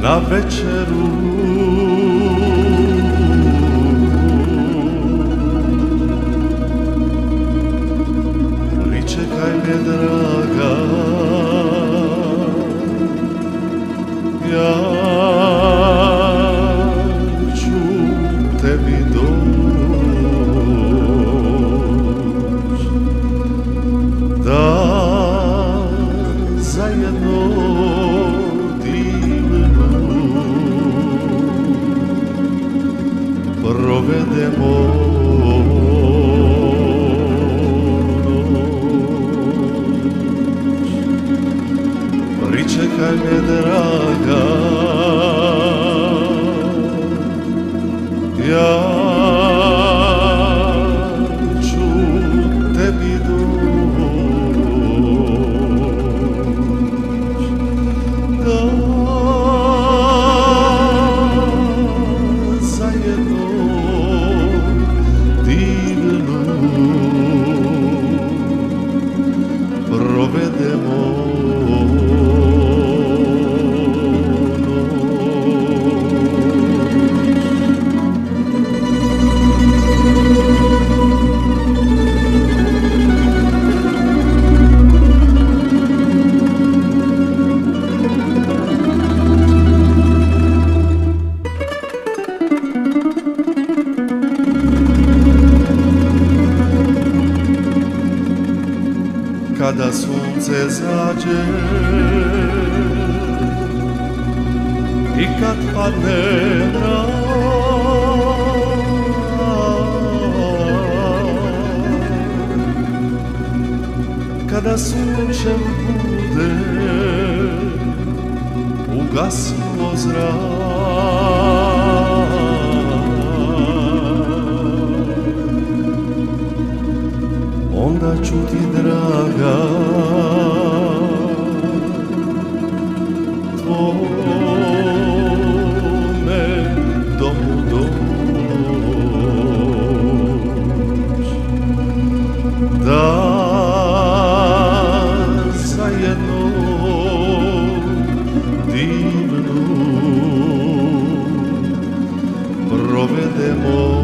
na večeru. Pričekaj me, draga, ja ću tebi doć, da zajedno divnu provedemo noć. Pričekaj me, draga, ja ću tebi doć, da zajedno divnu provedemo kada sunce zađe i kad padne mrak, kada sunčev bude ugasnuo zrak, onda ću ti, draga, tvome domu doć, da zajedno divnu provedemo